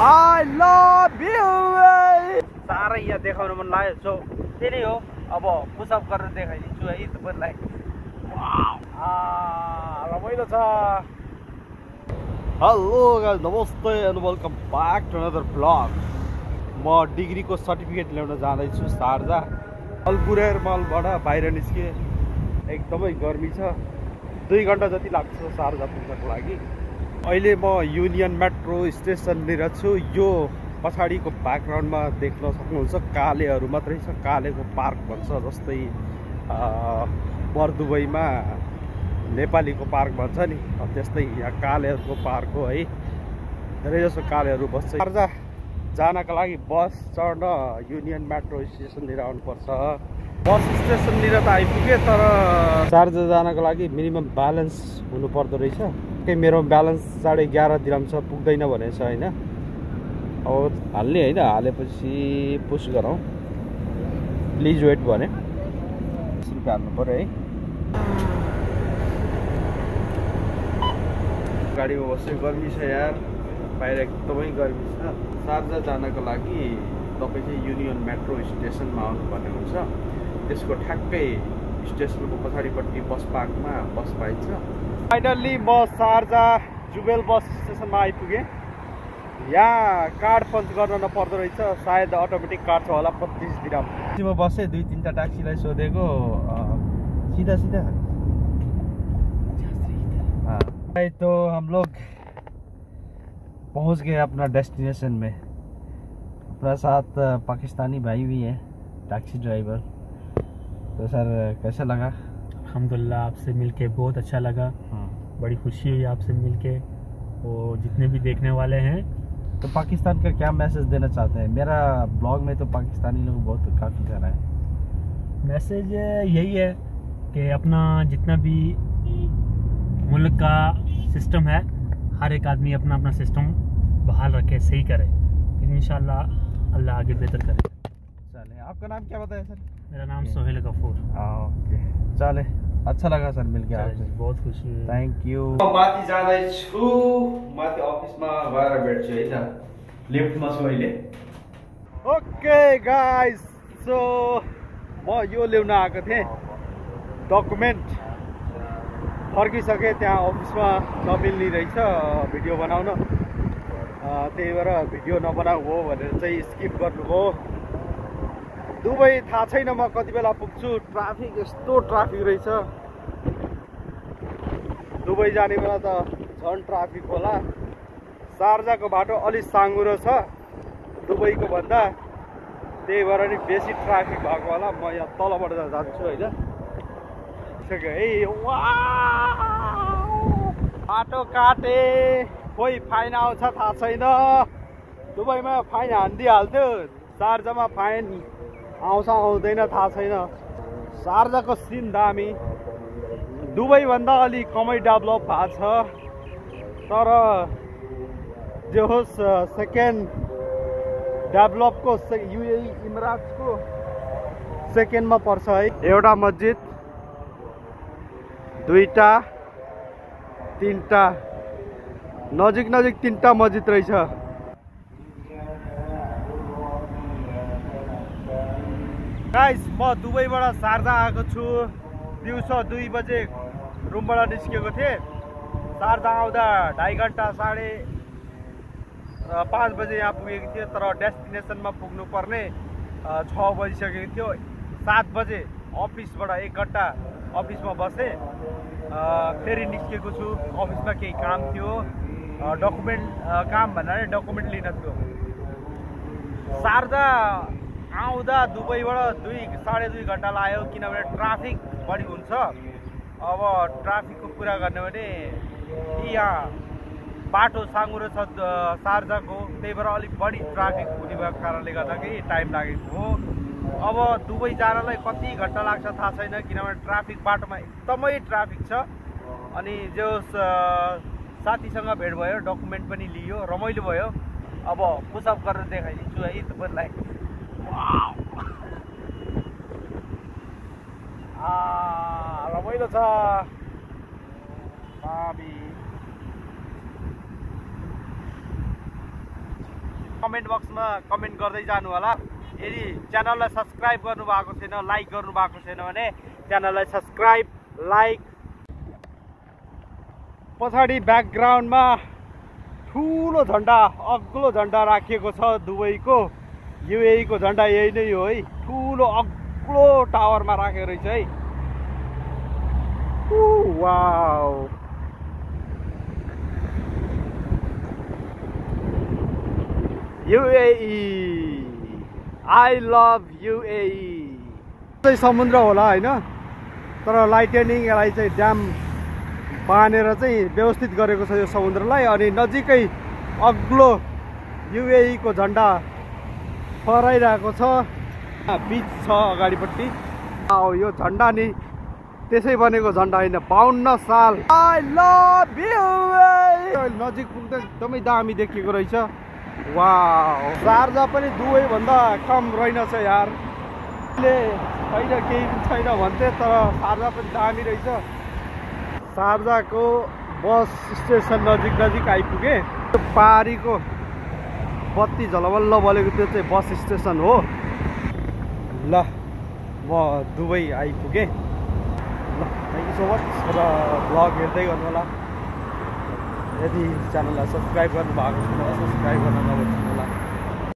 I love you. साह्रै यहाँ देखाउन मन लाग्यो सो त्यही नै हो अब पुसअप गरेर देखाइदिन्छु है तपाईँलाई रमाइलो छ हेलो गाइस नमस्ते and welcome back to another blog म डिग्रीको सर्टिफिकेट ल्याउन जाँदैछु शारजा अलपुरेर मलबाट बाहिर निस्के एकदमै गर्मी छ 2 घण्टा जति लाग्छ शारजा पुग्नको लागि अहिले म युनियन मेट्रो स्टेसननिर छु यो पछाडिको ब्याकग्राउन्डमा देख्न सक्नुहुन्छ कालेहरू मात्रै छ कालेको पार्क भन्छ जस्तै बरदुबईमा नेपालीको पार्क भन्छ नि त्यस्तै यहाँ कालेहरूको पार्क हो है धेरै जसो कालेहरू बस्छ शारजा जानका लागि बस चढ्न युनियन मेट्रो स्टेसननिर आउनुपर्छ बस स्टेसननिर त आइपुगे तर शारजा जानको लागि मिनिमम ब्यालेन्स हुनुपर्दो रहेछ के मेरो ब्यालेन्स 11.5 दिरहम छ पुग्दैन भनेछ हैन अब हाल्ने हैन हालेपछि पुश गरौँ प्लिज वेट भने 20 रुपैयाँ हाल्नु पर्यो है गाडीमा बस्दै गर्मी छ यार बाहिर एकदमै गर्मी छ शारजा जानको लागि तपाईँ चाहिँ युनियन मेट्रो स्टेसनमा आउनुपर्ने हुन्छ त्यसको ठ्याक्कै स्टेसनको पछाडिपट्टि बस पार्कमा बस पाइन्छ फाइनल्ली म शारजा जुबेल बस स्टेसनमा आइपुगेँ यहाँ कार्ड पञ्च गर्न नपर्दो रहेछ सायद अटोमेटिक कार्ड छ होला 25 दिरहम म बसेँ 2-3टा ट्याक्सीलाई सोधेको सीधा सीधा तो हम लोग पहुंच गए अपना डेस्टिनेशन में अपना साथ पाकिस्तानी भाई भी है टैक्सी ड्राइवर तो सर कैसा लगा अल्हम्दुलिल्लाह आपसे मिलके बहुत अच्छा लगा बड़ी खुशी हुई आपसे मिलके और जितने भी देखने वाले हैं तो पाकिस्तान का क्या मैसेज देना चाहते हैं मेरा ब्लॉग में तो पाकिस्तानी लोग बहुत काफ़ी ज़्यादा है मैसेज यही है कि अपना जितना भी मुल्क का सिस्टम है हर एक आदमी अपना अपना सिस्टम बहाल रखे सही करे फिर इंशाल्लाह अल्लाह आगे बेहतर करे चले आपका नाम क्या बताया सर मेरा नाम सोहेल गफूर ओके चले अच्छा लगा सर मिलके आपसे बहुत खुशी है थैंक यू माथि जाँदैछु माथि अफिसमा गएर भेट्छु है त लिफ्टमा छु अहिले ओके गाइस सो म यो ल्याउन आएको थिएँ डकुमेन्ट फर्किसकेँ त्यहाँ अफिसमा नमिल्ने रहेछ भिडियो बनाउन त्यही भएर भिडियो नबनाऊ हो भनेर चाहिँ स्किप गर्नुभयो दुबई थाहा छैन म कति बेला पुग्छु ट्राफिक यस्तो ट्राफिक रहेछ दुबई जाने बेला त झन् ट्राफिक होला शारजाको बाटो अलि साँघुरो छ दुबईको भन्दा त्यही भएर नि बेसी ट्राफिक भएको होला म यहाँ तलबाट जान्छु होइन है बाटो काटे कोही फाइन आउँछ थाहा छैन दुबईमा फाइन हानिदिइहाल्थ्यो शारजामा फाइन आउँछ आउँदैन थाहा छैन शारजाको सिन दामी दुबई भन्दा अलि कमै डेभलप भएको छ तर जे होस् सेकेन्ड डेभलपको युएई इमराट्सको सेकेन्डमा पर्छ है एउटा मस्जिद 2टा 3टा नजिक नजिक 3टा मस्जिद रहेछ गाइस म दुबईबाट शारजा आएको छु दिउँसो 2 बजे रुमबाट निस्केको थिएँ शारजा आउँदा 2.5 घण्टा 5:30 बजे यहाँ पुगेको थिएँ तर डेस्टिनेसनमा पुग्नुपर्ने 6 बजिसकेको थियो 7 बजे अफिसबाट 1 घण्टा अफिसमा बसेँ फेरि निस्केको छु अफिसमा केही काम थियो डकुमेन्ट काम भन्नाले डकुमेन्ट लिन थियो शारजा आउँदा दुबईबाट 2-2.5 घण्टा लाग्यो किनभने ट्राफिक बढी हुन्छ अब ट्राफिकको कुरा गर्ने भने यहाँ बाटो साँघुरो छ शारजाको त्यही भएर अलिक बढी ट्राफिक हुने भएको कारणले गर्दाखेरि टाइम लागेको हो अब दुबई जानलाई कति घण्टा लाग्छ थाहा छैन किनभने ट्राफिक बाटोमा एकदमै ट्राफिक छ अनि जो साथीसँग भेट भयो डकुमेन्ट पनि लियो रमाइलो भयो अब पुसअप गरेर देखाइदिन्छु है तपाईँलाई रमाइलो छ कमेन्ट बक्समा कमेन्ट गर्दै जानु होला। यदि च्यानललाई सब्सक्राइब गर्नु भएको छैन, लाइक गर्नु भएको छैन भने च्यानललाई सब्सक्राइब, लाइक। पछाडि ब्याकग्राउन्डमा ठुलो झन्डा, अग्लो झन्डा राखिएको छ दुबईको। UAE को झन्डा यही नै हो है। ठुलो अग्लो टावरमा राखेको रहेछ है। Wow, UAE, I love UAE। समुद्र होला होइन, तर लाइटेनिङ यसलाई चाहिँ ड्याम बानेर चाहिँ व्यवस्थित गरेको छ यो समुद्रलाई। अनि नजिकै अग्लो UAE को झन्डा फहराइरहेको छ। बीच छ अगाडिपट्टि। यो झन्डा नि त्यसै बनेको झन्डा होइन, 52 साल। I love UAE। नजिक पुग्दा एकदमै दामी देखिएको रहेछ। वाउ, चार्जा पनि दुबईभन्दा कम रहेनछ यार। छैन, केही पनि छैन भन्थे, तर चार्जा पनि दामी रहेछ। शारजाको बस स्टेसन नजिक आइपुगे। पारीको बत्ती झलबल्ल बलेको त्यो चाहिँ बस स्टेसन हो। ल, म दुबई आइपुगेँ। ल, थ्याङ्क यू सो मच। र ब्लग हेर्दै गर्नु होला। यदि च्यानललाई सब्सक्राइब गर्नु भएको छैन, सब्सक्राइब गर्न नबिर्सनु होला।